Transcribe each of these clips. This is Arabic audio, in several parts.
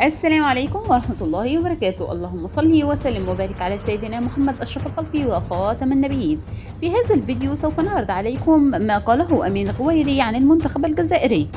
السلام عليكم ورحمة الله وبركاته. اللهم صل وسلم وبارك على سيدنا محمد أشرف الخلق وخاتم النبيين. في هذا الفيديو سوف نعرض عليكم ما قاله أمين غويري عن المنتخب الجزائري.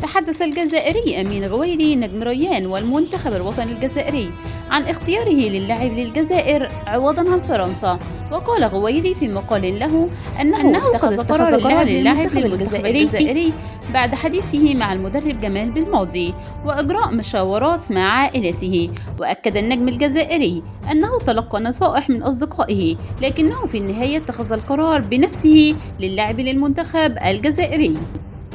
تحدث الجزائري أمين غويري نجم ريان والمنتخب الوطني الجزائري عن اختياره للعب للجزائر عوضا عن فرنسا. وقال غويري في مقال له أنه اتخذ قرار اللعب للمنتخب الجزائري بعد حديثه مع المدرب جمال بالماضي وإجراء مشاورات مع عائلته. وأكد النجم الجزائري أنه تلقى نصائح من أصدقائه، لكنه في النهاية اتخذ القرار بنفسه للعب للمنتخب الجزائري.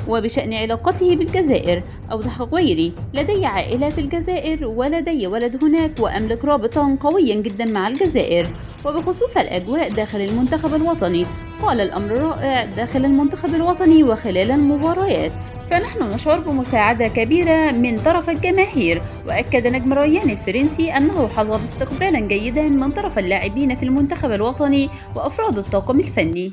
وبشأن علاقته بالجزائر، أوضح غويري: لدي عائلة في الجزائر ولدي ولد هناك وأملك رابطا قويا جدا مع الجزائر. وبخصوص الأجواء داخل المنتخب الوطني، قال: الأمر رائع داخل المنتخب الوطني وخلال المباريات، فنحن نشعر بمساعدة كبيرة من طرف الجماهير. وأكد نجم ريان الفرنسي أنه حظى باستقبالا جيدا من طرف اللاعبين في المنتخب الوطني وأفراد الطاقم الفني.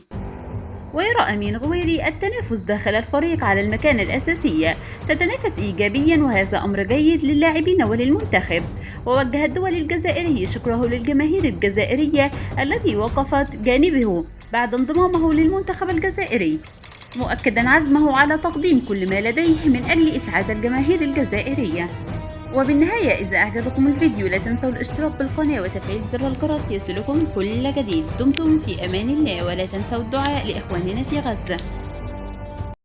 ويرى أمين غويري التنافس داخل الفريق على المكانة الأساسية تتنافس إيجابيا، وهذا أمر جيد للاعبين وللمنتخب. ووجه الدول الجزائري شكره للجماهير الجزائرية التي وقفت جانبه بعد انضمامه للمنتخب الجزائري، مؤكدا عزمه على تقديم كل ما لديه من أجل إسعاد الجماهير الجزائرية. وبالنهاية، إذا أعجبكم الفيديو لا تنسوا الاشتراك بالقناة وتفعيل زر الجرس ليصلكم كل جديد. دمتم في أمان الله، ولا تنسوا الدعاء لإخواننا في غزة.